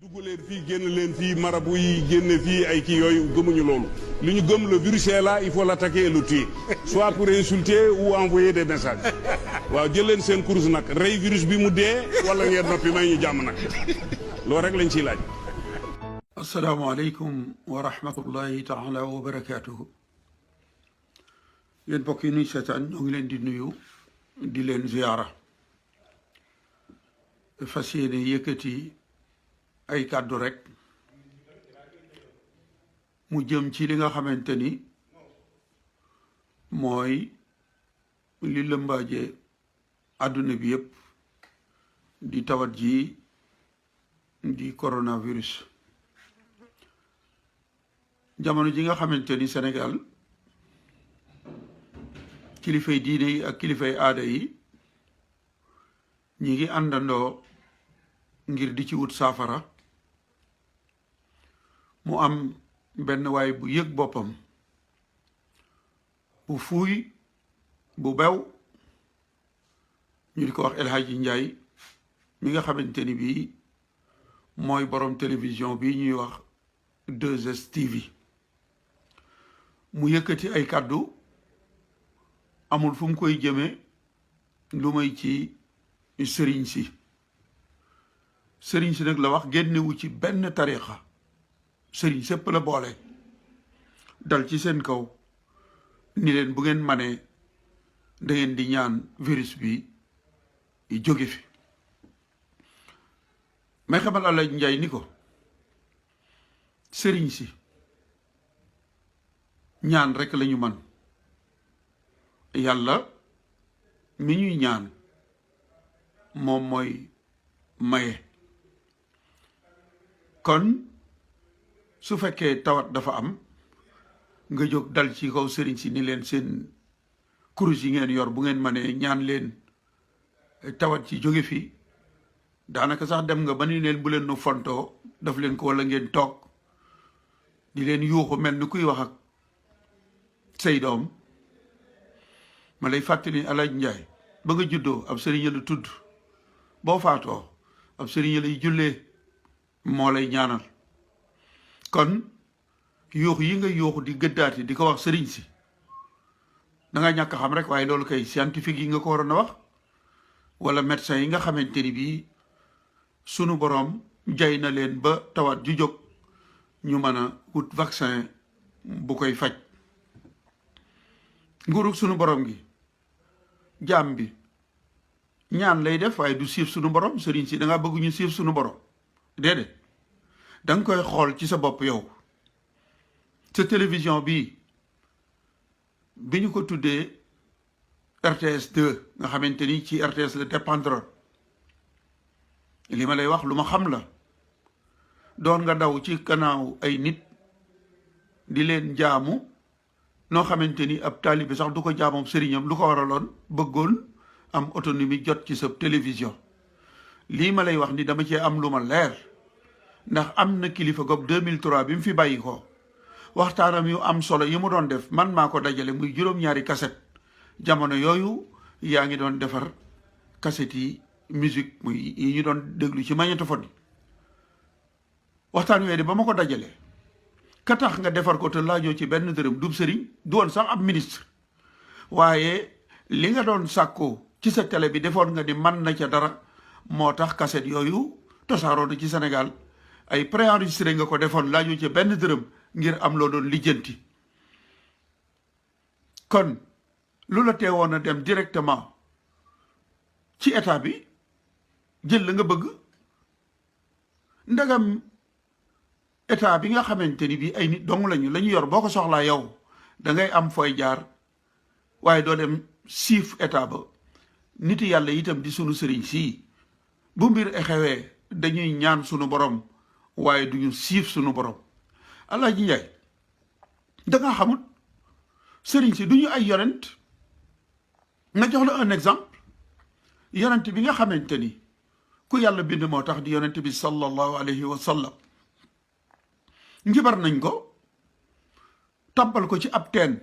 dugg leen fii génn leen fii marabu yi génne fii ay kii yooyu gëmuñu loolu li ñu gëm le virus est là il faut l'attaquer et le tuer soit pour insulter ou envoyer des messages waaw jël leen seen course nag rey virus bi mu dee wala ngeen noppi may ñu jàmm nag loolu rek lañ ciy laaj. asalaamaaleykum wa rahmatullahi taala wa barakaatuhu. yéen mbokk yi nuy seetaan ñoo ngi leen di nuyu di leen ziyaara fas yéene yëkkati ay kàddu rek mu jëm ci li nga xamante ni mooy li lëmbaaje àdduna bi yëpp di tawat ji di coronavirus. jamono ji nga xamante ni Sénégal kilifay diine yi ak kilifay aada yi ñi ngi àndandoo ngir di ci wut saafara, mu am benn waay bu yëg boppam bu fuuy bu bew ñu di ko wax El Hadji Ndiaye mi nga xamante ni bii mooy borom télévision bi ñuy wax 2STV. mu yëkkati ay kàddu amul fu mu koy jëme lu may ci sëriñ si nag la wax génnewu ci benn tarixa, sëriñ sépp la boole dal ci seen kaw ni leen bu ngeen manee da ngeen di ñaan virus bi jóge fi. may xamal Alaaji Njaay ni ko sëriñ si ñaan rek lañu man, yàlla mi ñuy ñaan moom mooy maye. kon su fekkee tawat dafa am nga jóg dal ci kaw sëriñ si ni leen seen kurus yi ngeen yor bu ngeen mënee ñaan leen tawat ci jóge fi, daanaka sax dem nga ba ni leen bu leen nu fontoo daf leen ko, walla ngeen toog di leen yuuxu mel ni kuy wax ak say doom. ma lay fàttali Alaaji Njaay ba nga juddoo ab sëriñ la tudd, boo faatoo ab sëriñ lay jullee moo lay ñaanal. kon yuuxu yi nga yuuxu di gëddaati di ko wax sëriñ si danga ñàkk xam rek, waaye loolu kay scientifique yi nga ko waroon a wax, wala médecin yi nga xamante ni bii sunu boroom jay na leen ba tawat ju jóg ñu mën a wut vaccin bu koy faj. nguurug sunu borom gi jaam bi ñaan lay def waaye du siif sunu borom. sëriñ si danga bëgg ñu siif sunu borom, déedéet danga koy xool ci sa bopp yow. sa télévision bi ñu ko tuddee RTS 2 nga xamante ni ci RTS la dépendre, li ma lay wax lu ma xam la. doon nga daw ci gannaaw ay nit di leen jaamu noo xamante ni ab taalibe sax du ko jaamoom sëriñam. lu ko waraloon bëggoon am autonomie jot ci sa télévision. lii ma lay wax ni dama cee am lu ma leer, ndax am na kilifa goog 2003 bi mu fi bàyyi ko waxtaanam yu am solo yi mu doon def man maa ko dajale muy juróom-ñaari cassette. jamono yooyu yaa ngi doon defar cassette yi musique muy yi ñu doon déglu ci magnétophone yi. waxtaan wee de ba ma ko dajale ka tax nga defar ko te laajoo ci benn dërëm dub sëriñ, du woon sax ab ministre, waaye li nga doon sàkkoo ci sa télé bi defoon nga ni man na ca dara, moo tax cassette yooyu tasaaroo na ci Sénégal. ay préenregistré nga ko defoon laajoo ci benn dërëm ngir am loo doon lijjanti. kon lu la teewoon a dem directement ci état bi jël la nga bëgg. ndagam état bi nga xamante ni bii ay nit dong lañu la ñu yor, boo ko soxlaa yow da ngay am fooy jaar, waaye doo dem siif état ba. nit yàlla itam di sunu sëriñ sii bu mbir xewee dañuy ñaan sunu borom waaye duñu siif sunu borom. Alaaji Njaay danga xamut sëriñ si duñu ay yonent. nga jox la un exemple, yonent bi nga xamante ni ku yàlla bind moo tax di yonent bi sallallahu alayhi wa sallam. njibar nañ ko tàmpal ko ci ab teen,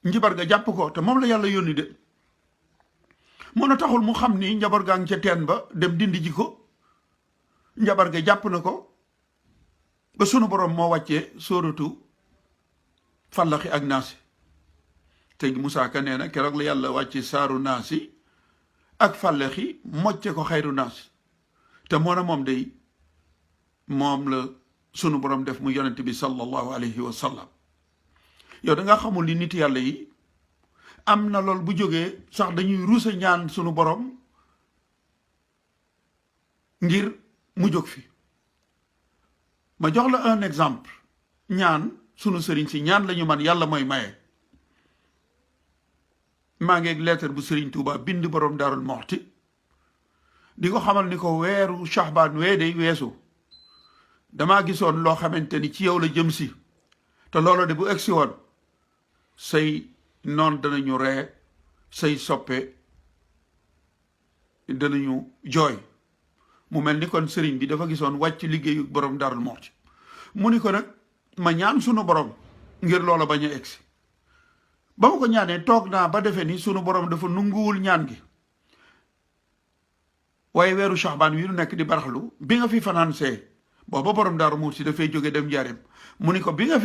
njibar ga jàpp ko te moom la yàlla yónni de. mën a taxul mu xam ni njabar gaa ngi ca teen ba dem dindi ji ko. njabar ga jàpp na ko ba sunu borom moo wàccee sóoratu fallaxi ak naasi te Moussa Ka nee na keroog la yàlla wàcce saaru naasi ak fallaxi mocce ko xayru naasi te moo na moom day moom la sunu borom def mu yonent bi sallallahu alayhi wa sallam yow da nga xamul ni nit yàlla yi am na lool bu jógee sax dañuy rusa ñaan sunu borom ngir mu jóg fi ma jox la un exemple ñaan sunu sëriñ si ñaan lañu man yàlla mooy maye maa ngi ak lettre bu sëriñ Tuuba bind borom Daarul Muxti di ko xamal ni ko weeru Shahbaan wee day weesu damaa gisoon loo xamante ni ci yow la jëm si te loolu de bu egsi woon say noon danañu ree say soppe danañu jooy mu mel ni kon sëriñ bi dafa gisoon wàcc liggéeyu borom Daarul Muxti mu ni ko nag ma ñaan sunu borom ngir loola bañ a egsi ba ma ko ñaanee toog naa ba defee ni sunu borom dafa nunguwul ñaan gi waaye weeru Shahbaan wi nu nekk di baraxlu bi nga fi fanaan see booba borom Daaru Muxti dafay jóge dem njaareem mu ni ko bi nga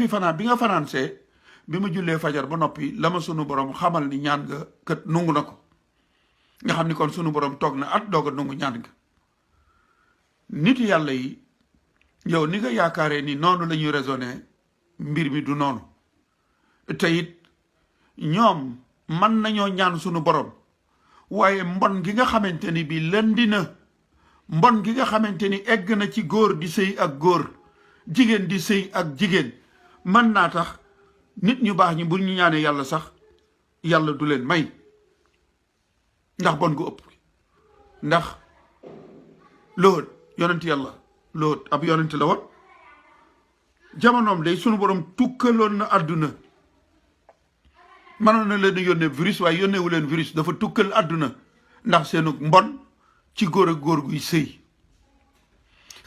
fanaan see bi ma jullee fajar ba noppi la ma sunu borom xamal ni ñaan nga kat nungu na ko nga xam ni kon sunu borom toog na at doog a nungu ñaan nga nit yàlla yi yow ni nga yaakaaree ni noonu la ñuy raisonné mbir mi du noonu te it ñoom mën nañoo ñaan sunu borom waaye mbon gi nga xamante ni bi lëndi na mbon gi nga xamante ni egg na ci góor di sëy ak góor jigéen di sëy ak jigéen mën naa tax nit ñu baax ñi bu ñu ñaanee yàlla sax yàlla du leen may ndax bon gu ëpp ndax Lóot yonent yàlla Lóot ab yonent la woon jamonoom day sunu borom tukkaloon na àdduna mënoon na leen yónnee virus waaye yónneewu leen virus dafa tukkal àdduna ndax seenu mbon ci góor ak góor guy sëy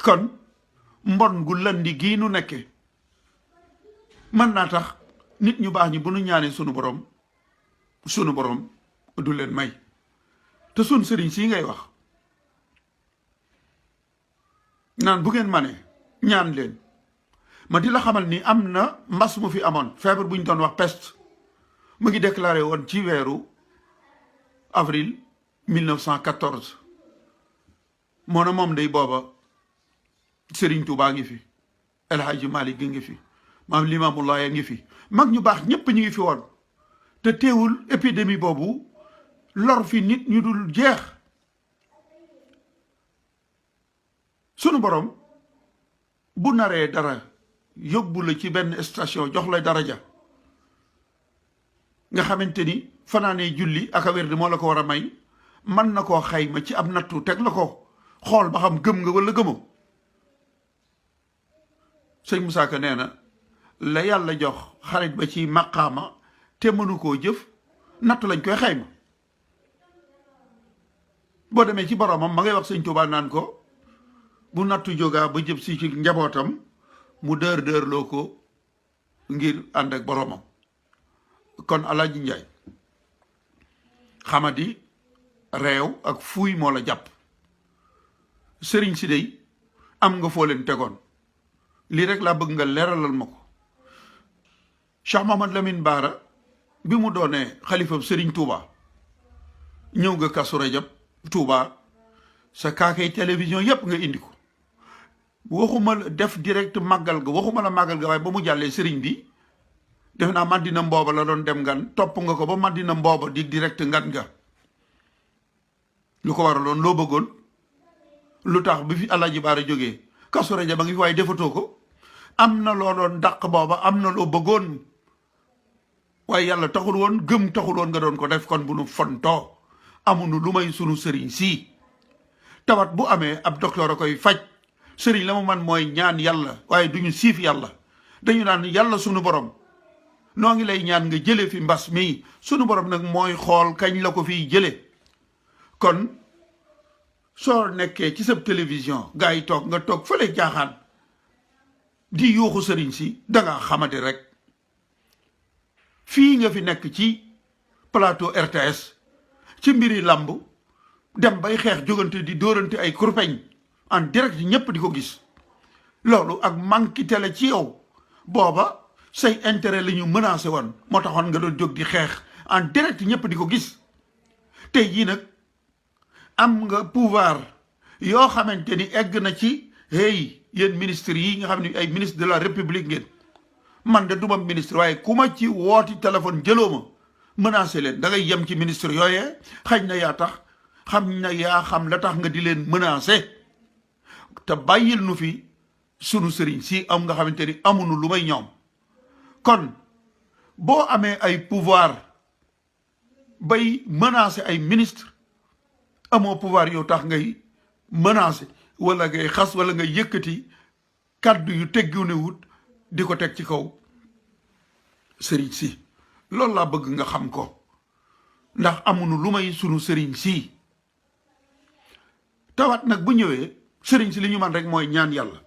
kon mbon gu landi gii nu nekke mën naa tax nit ñu baax ñi bu nu ñaanee sunu borom du leen may te sun sëriñ sii ngay wax naan bu ngeen manee ñaan leen ma di la xamal ni am na mbas mu fi amoon feebar bu ñu doon wax peste mu ngi déclaré woon ci weeru avril 1914 moo na moom day booba Sëriñ Tuubaa ngi fi El Hadji Malick gi ngi fi maam Limaamulaay a ngi fi mag ñu baax ñépp ñu ngi fi woon te teewul épidémie boobu lor fi nit ñu dul jeex sunu borom bu naree dara yóbbu la ci benn station jox la daraja nga xamante ni fanaanee julli ak a wér di moo la ko war a may mën na koo xayma ci ab nattu teg la ko xool ba xam gëm nga wala gëmoo sëñ Moussa Ka nee na la yàlla jox xarit ba ci maqaama te mënu koo jëf nattu lañ koy xayma boo demee ci boromam ma ngay wax sëñ Tuubaa naan ko bu nattu jógaa ba jëb si ci njabootam mu dër loo ko ngir ànd ak boromam kon Alaaji Njaay xamadi réew ak fuuy moo la jàpp sëriñ si dey am nga foo leen tegoon lii rek laa bëgg nga leeralal ma ko Cheikh Mahamad Lamine Baara bi mu doonee xalifam sëriñ Touba ñëw nga Kazu Rajab Touba sa kaakay télévision yépp nga indi ko waxuma la def direct màggal ga waxuma la màggal ga waaye ba mu jàllee sëriñ bi def naa Madina Mbooba la doon dem ngan topp nga ko ba Madina Mbooba di direct ngan nga lu ko waraloon loo bëggoon lu tax bi fi Alaaji Baara jógee Kazu Rajab ba ngi fi waaye defatoo ko am na loo doon dàq booba am na loo bëggoon waaye yàlla taxul woon gëm taxul woon nga doon ko def kon bu nu fontoo amunu lu may sunu sëriñ sii tawat bu amee ab docteur a koy faj sëriñ la mu man mooy ñaan yàlla waaye duñu siif yàlla dañu naan yàlla sunu borom noo ngi lay ñaan nga jële fi mbas mi sunu borom nag mooy xool kañ la ko fiy jële kon soo nekkee ci sa télévision gars yi toog nga toog fële jaaxaan di yuuxu sëriñ si danga xamante rek fii nga fi nekk ci plateau RTS ci mbiri làmb dem bay xeex jógante di dóorante ay kurpeñ en direct ñépp di ko gis loolu ak manquité la ci yow booba say intérêt la ñu menacé woon moo taxoon nga doon jóg di xeex en direct ñëpp di ko gis tey jii nag am nga pouvoir yoo xamante ni egg na ci hey yéen ministres yi nga xam ne ay ministre de la république ngeen man de duma ministre waaye ku ma ci wooti téléphone jëloo ma menacé leen da ngay yem ci ministre yooyee xañ na yaa tax xam na yaa xam la tax nga di leen menacé te bàyyil nu fi sunu sëriñ si am nga xamante ni amunu lu may ñoom kon boo amee ay pouvoir bay menacé ay ministre amoo pouvoir yow tax ngay menacé wala ngay xas wala ngay yëkkati kàddu yu teggu ne wut di ko teg ci kaw sëriñ si loolu laa bëgg nga xam ko ndax amunu lu may sunu sëriñ si tawat nag bu ñëwee sëriñ si li ñu man rek mooy ñaan yàlla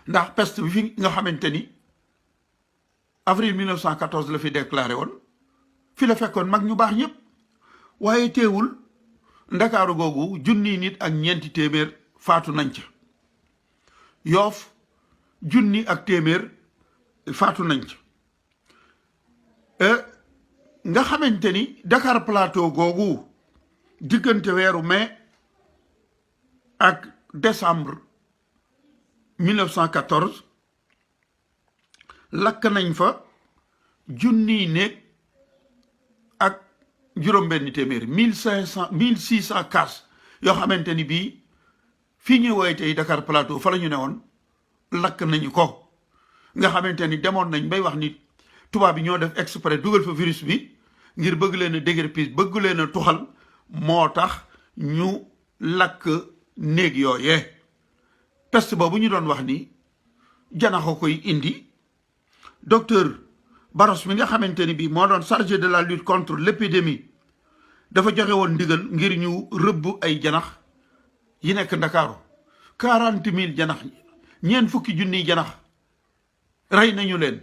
ndax peste bi fi nga xamante ni avril 1914 la fi déclaré woon fi la fekkoon mag ñu baax ñëpp waaye teewul ndakaaru googu junni nit ak ñeenti téeméer faatu nañ ca Yoof junni ak téeméer faatu nañ ca nga xamante ni Dakar Plateau googu diggante weeru mai ak décembre 1914 lakk nañ fa junni néeg ak juróom-benni téeméer 1600 cases yoo xamante ni bii fii ñuy woowee tey Dakar Plateau fa la ñu ne woon lakk nañu ko nga xamante ni demoon nañ bay wax ni tubaab bi ñoo def exprès dugal fa virus bi ngir bëgg leen a déguerpir bëgg leen a tuxal moo tax ñu lakk néeg yooyee peste boobu ñu doon wax ni janaxo koy indi docteur Barros mi nga xamante ni bii moo doon chargé de la lutte contre l'épidémie dafa joxe woon ndigal ngir ñu rëbb ay janax yi nekk Ndakaaru 40 000 janax ñeent fukki junniy janax rey nañu leen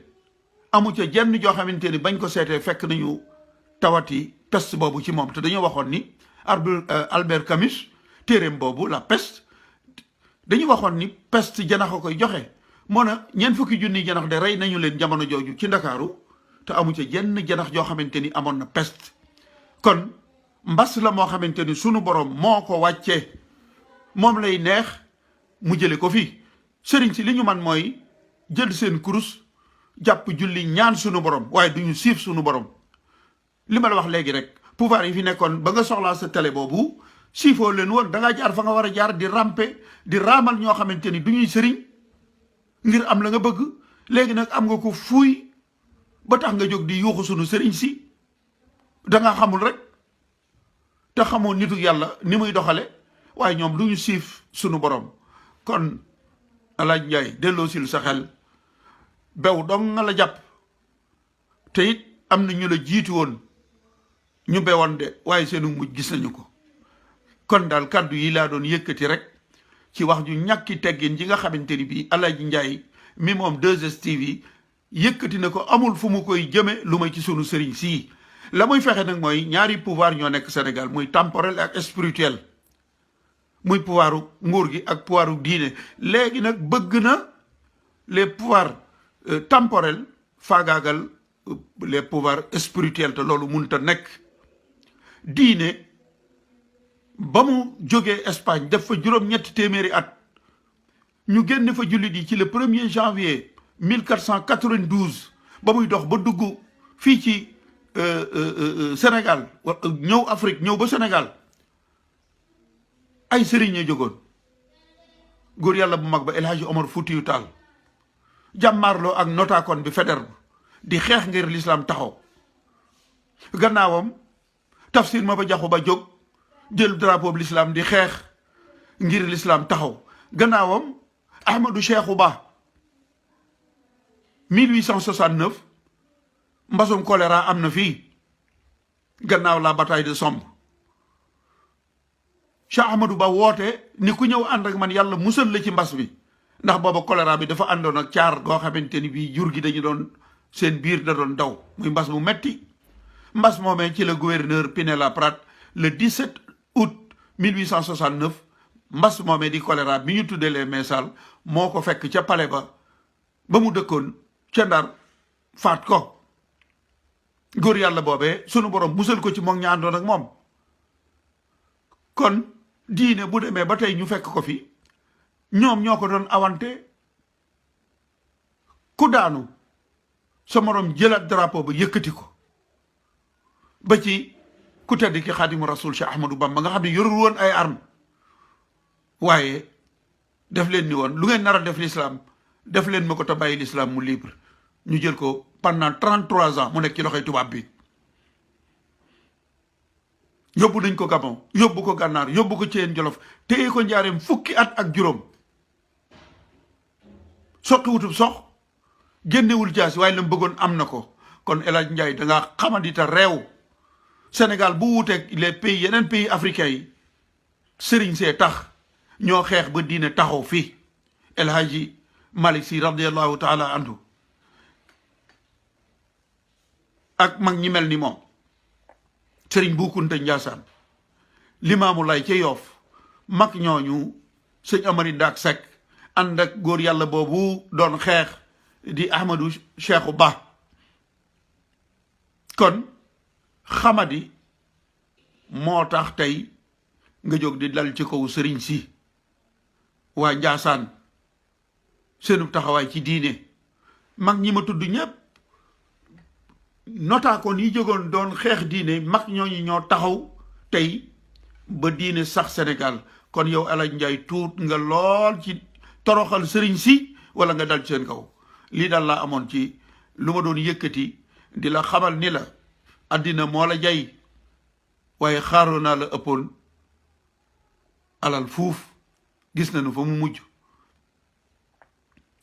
amu ca jenn joo xamante ni bañ ko seetee fekk nañu tawati peste boobu ci moom te dañoo waxoon ni Albert Camus téeréem boobu la peste dañu waxoon ni peste janax a koy joxe moo na ñeent fukki junniy janax de rey nañu leen jamono jooju ci Ndakaaru te amu ca jenn janax joo xamante ni amoon na peste kon mbas la moo xamante ni sunu borom moo ko wàccee moom lay neex mu jële ko fi sëriñ si li ñu man mooy jël seen kurus jàpp julli ñaan sunu borom waaye duñu siif sunu borom li ma la wax léegi rek pouvoir yi fi nekkoon ba nga soxlaa sa télé boobu siifoo leen woon da ngaa jaar fa nga war a jaar di rampe di raamal ñoo xamante ni du ñuy sëriñ ngir am la nga bëgg léegi nag am nga ko fuuy ba tax nga jóg di yuuxu sunu sëriñ si da nga xamul rek te xamoo nitu yàlla ni muy doxale waaye ñoom du ñu siif sunu borom kon Alaaji Njaay delloo sil sa xel bew dong nga la jàpp te it am na ñu la jiitu woon ñu bewoon de waaye seenu mujj gis nañu ko kon daal kàddu yi laa doon yëkkati rek ci wax ju ñàkki teggin ji nga xamante ni bii Alaaji Njaay mi moom 2STV yëkkati na ko amul fu mu koy jëme lu may ci sunu sëriñ sii la muy fexe nag mooy ñaari pouvoir ñoo nekk Sénégal muy temporel ak spirituel muy pouvoiru nguur gi ak pouvoiru diine léegi nag bëgg na les pouvoirs temporels faagaagal les pouvoirs spirituels te loolu mënut a nekk diine ba mu jógee Espagne def fa juróom-ñetti téeméeri at ñu génn fa jullit yi ci le 1er janvier 1492 ba muy dox ba dugg fii ci Sénégal ñëw Afrique ñëw ba Sénégal ay sëriñ ña jógoon góor yàlla bu mag ba El Hadji Omar Foutiyou Tall jàmmaarloo ak notaakon bi Faidherbe di xeex ngir l'islam taxaw gannaawam Tafsir Maba Jaxu Ba jóg jël drapeau bi l'islam di xeex ngir l'islam taxaw gannaawam Ahmadou Cheikhou Ba 1869 mbasum choléra am na fii gannaaw la bataille de Somme Cheikh Ahmadou Ba woote ni ku ñëw ànd ak man yàlla musal la ci mbas bi ndax booba choléra bi dafa àndoon ak caar goo xamante ni bii jur gi dañu doon seen biir da doon daw muy mbas mu metti mbas moomee ci la gouverneur Pinet-Laprade le 17 août 1869 mbas moomee di choléra bi ñu tuddee les Messal moo ko fekk ca pale ba mu dëkkoon ca Ndar faat ko góor yàlla boobee sunu borom musal ko ci moom ña àndoon ak moom. kon diine bu demee ba tey ñu fekk ko fi ñoom ñoo ko doon awante ku daanu sa morom jëlaat drapeau ba yëkkati ko ba ci ku tedd ki xaadimu rasul Cheikh Ahmadou Bamba nga xam ne yorul woon ay arme waaye def leen ni woon lu ngeen nar a def l'islam def leen ma ko te bàyyi l'islam mu libre ñu jël ko pendant 33 ans mu nekk ci loxoy tubaab bi yóbbu nañ ko Gabon yóbbu ko Gànnaar yóbbu ko Ceyeen Jolof téye ko njaareem fukki at ak juróom soqi wutub sox génnewul jaasi waaye la mu bëggoon am na ko. kon El Hadj Ndiaye da ngaa xamandita réew Sénégal bu wuuteeg les pays yeneen pays africains yi sëriñ see tax ñoo xeex ba diine taxaw fii El Hadji Malick Sy radiallahu taala anhu ak mag ñi mel ni moom sëriñ Bu Kunta Njaasaan Limaamu Lay ca Yoof mag ñooñu sëñ Amari Ndaak Seck ànd ak góor yàlla boobu doon xeex di Ahmadou Cheikhou Ba kon xamadi moo tax tey nga jóg di dal ci kaw sëriñ si waa Njaasaan seenu taxawaay ci diine mag ñi ma tudd ñépp notaakoon yi jógoon doon xeex diine mag ñooñu ñoo taxaw tey ba diine sax Sénégal kon yow El Hadj Ndiaye tuut nga lool ci toroxal sëriñ si wala nga dal ci seen kaw lii daal laa amoon ci lu ma doon yëkkati di la xamal ni la àddina moo la jay waaye xaaroon naa la ëppoon alal fuuf gis nañu fa mu mujj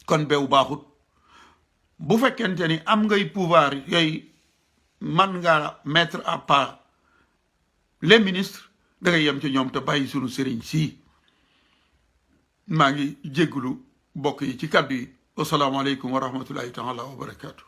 kon beew baaxut bu fekkente ni am ngay pouvoir yooyu man nga mettre à part les ministres da ngay yem ci ñoom te bàyyi sunu sëriñ si maa ngi jéggulu bokk yi ci kàddu yi wasalaamaaleykum wa rahmatullahi taala wa barakaatu